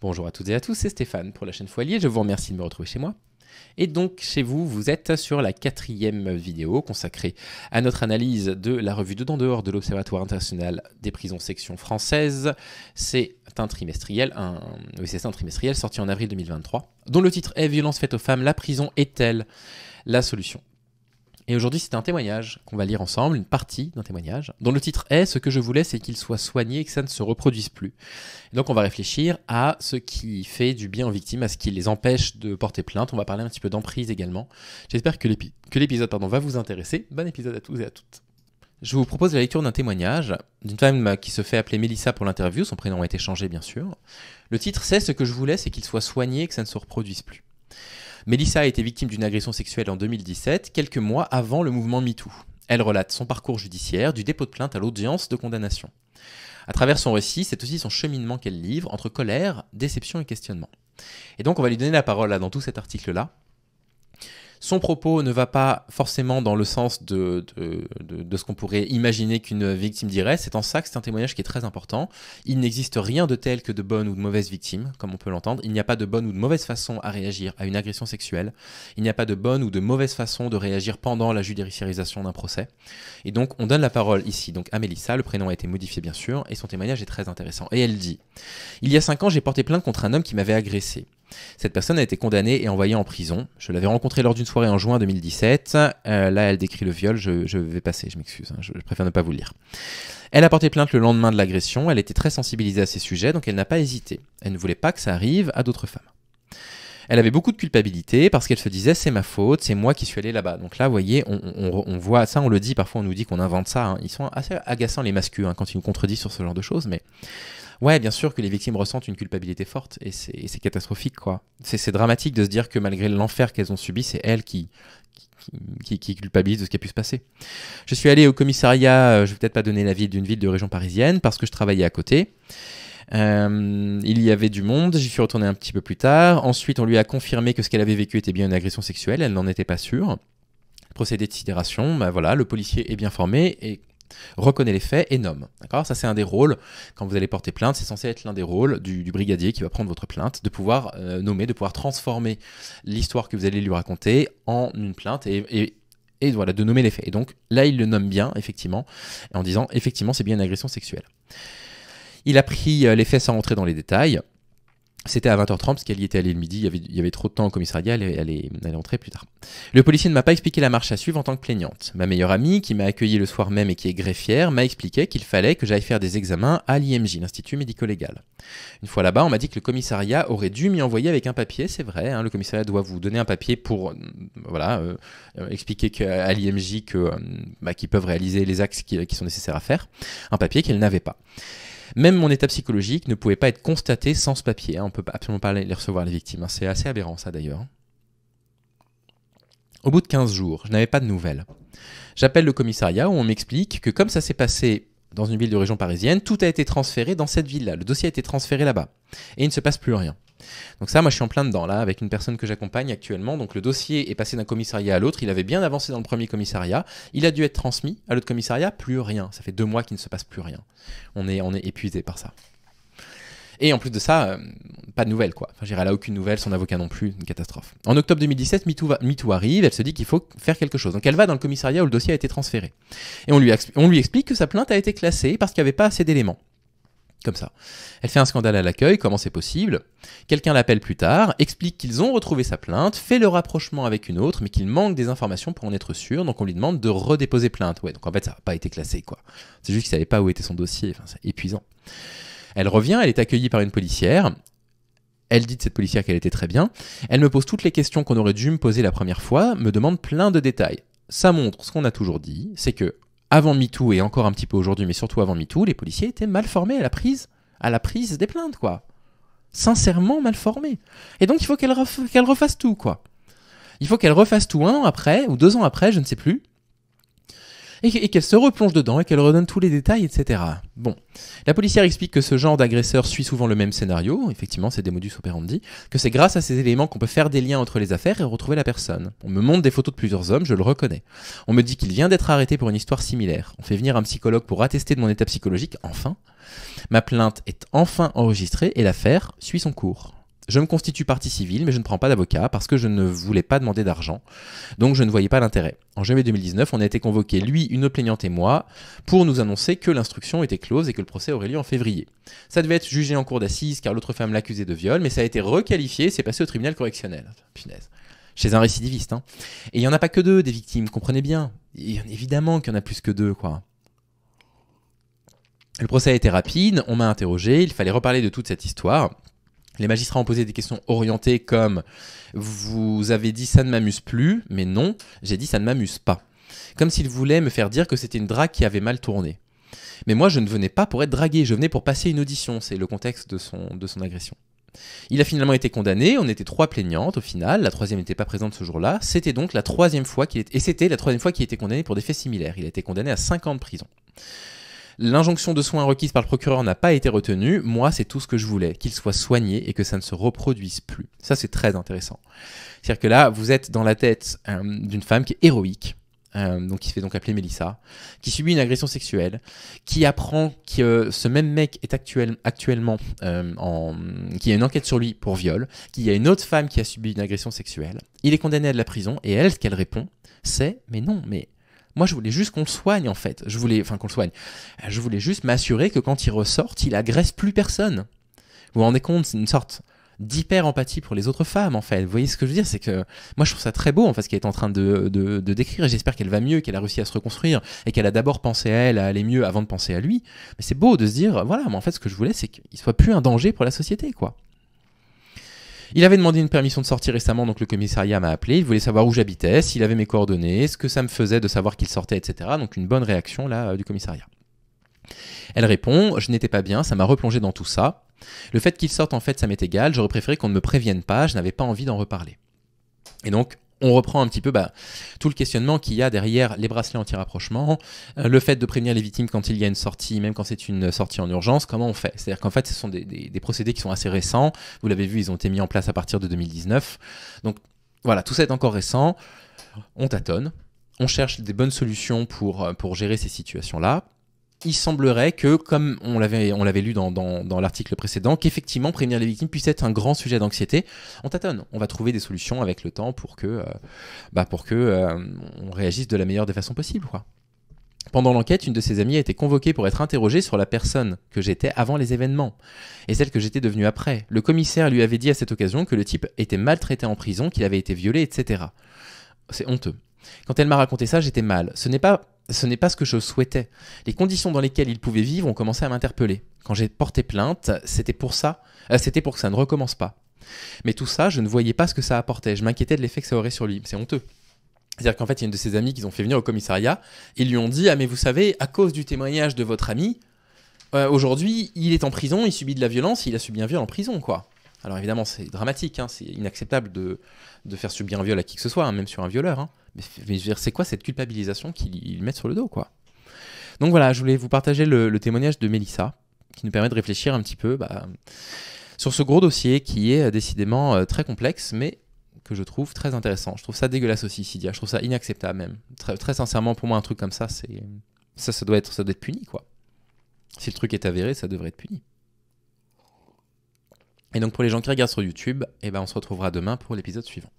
Bonjour à toutes et à tous, c'est Stéphane pour la chaîne Foilier, je vous remercie de me retrouver chez moi. Et donc chez vous, vous êtes sur la 4e vidéo consacrée à notre analyse de la revue Dedans Dehors de l'Observatoire international des prisons section française. C'est un trimestriel, un trimestriel sorti en avril 2023, dont le titre est Violence faite aux femmes, la prison est-elle la solution ? Et aujourd'hui, c'est un témoignage qu'on va lire ensemble, une partie d'un témoignage, dont le titre est « Ce que je voulais, c'est qu'il soit soigné et que ça ne se reproduise plus ». Et donc, on va réfléchir à ce qui fait du bien aux victimes, à ce qui les empêche de porter plainte. On va parler un petit peu d'emprise également. J'espère que l'épisode va vous intéresser. Bon épisode à tous et à toutes. Je vous propose la lecture d'un témoignage d'une femme qui se fait appeler Mélissa pour l'interview. Son prénom a été changé, bien sûr. Le titre, c'est « Ce que je voulais, c'est qu'il soit soigné et que ça ne se reproduise plus ». Mélissa a été victime d'une agression sexuelle en 2017, quelques mois avant le mouvement MeToo. Elle relate son parcours judiciaire, du dépôt de plainte à l'audience de condamnation. À travers son récit, c'est aussi son cheminement qu'elle livre entre colère, déception et questionnement. Et donc on va lui donner la parole là, dans tout cet article-là. Son propos ne va pas forcément dans le sens de ce qu'on pourrait imaginer qu'une victime dirait. C'est en ça que c'est un témoignage qui est très important. Il n'existe rien de tel que de bonnes ou de mauvaises victimes, comme on peut l'entendre. Il n'y a pas de bonne ou de mauvaise façon à réagir à une agression sexuelle. Il n'y a pas de bonne ou de mauvaise façon de réagir pendant la judiciarisation d'un procès. Et donc, on donne la parole ici donc à Mélissa. Le prénom a été modifié, bien sûr, et son témoignage est très intéressant. Et elle dit « Il y a 5 ans, j'ai porté plainte contre un homme qui m'avait agressé. Cette personne a été condamnée et envoyée en prison. Je l'avais rencontrée lors d'une soirée en juin 2017. Là, elle décrit le viol. Je vais passer, je m'excuse. Je préfère ne pas vous lire. Elle a porté plainte le lendemain de l'agression. Elle était très sensibilisée à ces sujets, donc elle n'a pas hésité. Elle ne voulait pas que ça arrive à d'autres femmes. Elle avait beaucoup de culpabilité parce qu'elle se disait c'est ma faute, c'est moi qui suis allée là-bas. Donc là, vous voyez, on voit ça, on le dit, parfois on nous dit qu'on invente ça. Hein. Ils sont assez agaçants les masculins quand ils nous contredisent sur ce genre de choses, mais ouais, bien sûr que les victimes ressentent une culpabilité forte et c'est catastrophique, quoi. C'est dramatique de se dire que malgré l'enfer qu'elles ont subi, c'est elles qui culpabilisent de ce qui a pu se passer. Je suis allé au commissariat, je vais peut-être pas donner la ville d'une ville de région parisienne parce que je travaillais à côté. Il y avait du monde, j'y suis retourné un petit peu plus tard. Ensuite, on lui a confirmé que ce qu'elle avait vécu était bien une agression sexuelle, elle n'en était pas sûre. Procédé de sidération, ben voilà, le policier est bien formé et reconnaît les faits et nomme. D'accord ? Ça, c'est un des rôles. Quand vous allez porter plainte, c'est censé être l'un des rôles du brigadier qui va prendre votre plainte, de pouvoir nommer, de pouvoir transformer l'histoire que vous allez lui raconter en une plainte et voilà, de nommer les faits. Et donc, là, il le nomme bien, effectivement, en disant, effectivement, c'est bien une agression sexuelle. Il a pris les faits sans rentrer dans les détails. C'était à 20h30 parce qu'elle y était allée le midi, il y avait trop de temps au commissariat, elle est entrée plus tard. Le policier ne m'a pas expliqué la marche à suivre en tant que plaignante. Ma meilleure amie, qui m'a accueillie le soir même et qui est greffière, m'a expliqué qu'il fallait que j'aille faire des examens à l'IMJ, l'Institut médico-légal. Une fois là-bas, on m'a dit que le commissariat aurait dû m'y envoyer avec un papier, c'est vrai, hein, le commissariat doit vous donner un papier pour expliquer à l'IMJ qu'ils peuvent réaliser les actes qui sont nécessaires à faire, un papier qu'elle n'avait pas. Même mon état psychologique ne pouvait pas être constaté sans ce papier. Hein. On ne peut absolument pas les recevoir, les victimes. Hein. C'est assez aberrant, ça, d'ailleurs. Au bout de 15 jours, je n'avais pas de nouvelles. J'appelle le commissariat où on m'explique que comme ça s'est passé dans une ville de région parisienne, tout a été transféré dans cette ville-là. Le dossier a été transféré là-bas. Et il ne se passe plus rien. Donc ça, moi, je suis en plein dedans, là, avec une personne que j'accompagne actuellement. Donc le dossier est passé d'un commissariat à l'autre. Il avait bien avancé dans le premier commissariat. Il a dû être transmis à l'autre commissariat. Plus rien. Ça fait 2 mois qu'il ne se passe plus rien. On est épuisé par ça. Et en plus de ça, pas de nouvelles, quoi. Enfin, elle a aucune nouvelle, son avocat non plus, une catastrophe. En octobre 2017, MeToo arrive, elle se dit qu'il faut faire quelque chose. Donc elle va dans le commissariat où le dossier a été transféré. Et on lui explique que sa plainte a été classée parce qu'il n'y avait pas assez d'éléments. Comme ça. Elle fait un scandale à l'accueil, comment c'est possible. Quelqu'un l'appelle plus tard, explique qu'ils ont retrouvé sa plainte, fait le rapprochement avec une autre, mais qu'il manque des informations pour en être sûr, donc on lui demande de redéposer plainte. Ouais, donc en fait, ça n'a pas été classé, quoi. C'est juste qu'il ne savait pas où était son dossier, enfin, c'est épuisant. Elle revient, elle est accueillie par une policière. Elle dit de cette policière qu'elle était très bien. Elle me pose toutes les questions qu'on aurait dû me poser la première fois, me demande plein de détails. Ça montre ce qu'on a toujours dit, c'est que avant MeToo et encore un petit peu aujourd'hui, mais surtout avant MeToo, les policiers étaient mal formés à la prise des plaintes, quoi. Sincèrement mal formés. Et donc il faut qu'elle refasse tout, quoi. Il faut qu'elle refasse tout 1 an après, ou 2 ans après, je ne sais plus. et qu'elle se replonge dedans et qu'elle redonne tous les détails, etc. Bon, la policière explique que ce genre d'agresseur suit souvent le même scénario, effectivement c'est des modus operandi, que c'est grâce à ces éléments qu'on peut faire des liens entre les affaires et retrouver la personne. On me montre des photos de plusieurs hommes, je le reconnais. On me dit qu'il vient d'être arrêté pour une histoire similaire. On fait venir un psychologue pour attester de mon état psychologique, enfin. Ma plainte est enfin enregistrée et l'affaire suit son cours. Je me constitue partie civile, mais je ne prends pas d'avocat parce que je ne voulais pas demander d'argent. Donc je ne voyais pas l'intérêt. En janvier 2019, on a été convoqués, lui, une autre plaignante et moi, pour nous annoncer que l'instruction était close et que le procès aurait lieu en février. Ça devait être jugé en cour d'assises car l'autre femme l'accusait de viol, mais ça a été requalifié et c'est passé au tribunal correctionnel. Punaise. Chez un récidiviste, hein. Et il n'y en a pas que deux, des victimes, comprenez bien. Évidemment qu'il y en a plus que deux, quoi. Le procès a été rapide, on m'a interrogé, il fallait reparler de toute cette histoire. Les magistrats ont posé des questions orientées comme « Vous avez dit ça ne m'amuse plus », mais non, j'ai dit ça ne m'amuse pas. Comme s'ils voulaient me faire dire que c'était une drague qui avait mal tourné. Mais moi, je ne venais pas pour être dragué, je venais pour passer une audition, c'est le contexte de son agression. Il a finalement été condamné, on était 3 plaignantes au final, la 3e n'était pas présente ce jour-là, c'était donc la 3e fois qu'il était condamné pour des faits similaires. Il a été condamné à 5 ans de prison. L'injonction de soins requise par le procureur n'a pas été retenue. Moi, c'est tout ce que je voulais, qu'il soit soigné et que ça ne se reproduise plus. Ça, c'est très intéressant. C'est-à-dire que là, vous êtes dans la tête d'une femme qui est héroïque, donc qui se fait donc appeler Mélissa, qui subit une agression sexuelle, qui apprend que ce même mec est actuellement qu'il y a une enquête sur lui pour viol, qu'il y a une autre femme qui a subi une agression sexuelle. Il est condamné à de la prison et elle, ce qu'elle répond, c'est « mais non, mais... » Moi, je voulais juste qu'on le soigne, en fait. Je voulais juste m'assurer que quand il ressorte, il agresse plus personne. Vous vous rendez compte, c'est une sorte d'hyper-empathie pour les autres femmes, en fait. Vous voyez ce que je veux dire? C'est que moi, je trouve ça très beau, en fait, ce qu'elle est en train de décrire. Et j'espère qu'elle va mieux, qu'elle a réussi à se reconstruire et qu'elle a d'abord pensé à elle, à aller mieux avant de penser à lui. Mais c'est beau de se dire, voilà, mais en fait, ce que je voulais, c'est qu'il soit plus un danger pour la société, quoi. Il avait demandé une permission de sortir récemment, donc le commissariat m'a appelé, il voulait savoir où j'habitais, s'il avait mes coordonnées, ce que ça me faisait de savoir qu'il sortait, etc. Donc une bonne réaction là du commissariat. Elle répond, je n'étais pas bien, ça m'a replongé dans tout ça. Le fait qu'il sorte, en fait, ça m'est égal, j'aurais préféré qu'on ne me prévienne pas, je n'avais pas envie d'en reparler. Et donc, on reprend un petit peu tout le questionnement qu'il y a derrière les bracelets anti-rapprochement, le fait de prévenir les victimes quand il y a une sortie, même quand c'est une sortie en urgence, comment on fait? C'est-à-dire qu'en fait, ce sont des procédés qui sont assez récents. Vous l'avez vu, ils ont été mis en place à partir de 2019. Donc voilà, tout ça est encore récent. On tâtonne, on cherche des bonnes solutions pour gérer ces situations-là. Il semblerait que, comme on l'avait lu dans l'article précédent, qu'effectivement prévenir les victimes puisse être un grand sujet d'anxiété. On tâtonne, on va trouver des solutions avec le temps pour que on réagisse de la meilleure des façons possibles, quoi. Pendant l'enquête, une de ses amies a été convoquée pour être interrogée sur la personne que j'étais avant les événements et celle que j'étais devenue après. Le commissaire lui avait dit à cette occasion que le type était maltraité en prison, qu'il avait été violé, etc. C'est honteux. Quand elle m'a raconté ça, j'étais mal. Ce n'est pas ce que je souhaitais. Les conditions dans lesquelles il pouvait vivre ont commencé à m'interpeller. Quand j'ai porté plainte, c'était pour que ça ne recommence pas. Mais tout ça, je ne voyais pas ce que ça apportait. Je m'inquiétais de l'effet que ça aurait sur lui. C'est honteux. C'est-à-dire qu'en fait, il y a une de ses amies qu'ils ont fait venir au commissariat et lui ont dit « Ah mais vous savez, à cause du témoignage de votre ami, aujourd'hui, il est en prison, il subit de la violence, il a subi un viol en prison, quoi. » Alors évidemment, c'est dramatique, hein, c'est inacceptable de faire subir un viol à qui que ce soit, hein, même sur un violeur. Hein. Mais je veux dire, c'est quoi cette culpabilisation qu'ils mettent sur le dos, quoi. Donc voilà, je voulais vous partager le témoignage de Mélissa, qui nous permet de réfléchir un petit peu sur ce gros dossier qui est décidément très complexe, mais que je trouve très intéressant. Je trouve ça dégueulasse aussi, Cydia. Je trouve ça inacceptable même. Très, très sincèrement, pour moi, un truc comme ça, ça doit être puni, quoi. Si le truc est avéré, ça devrait être puni. Et donc pour les gens qui regardent sur YouTube, on se retrouvera demain pour l'épisode suivant.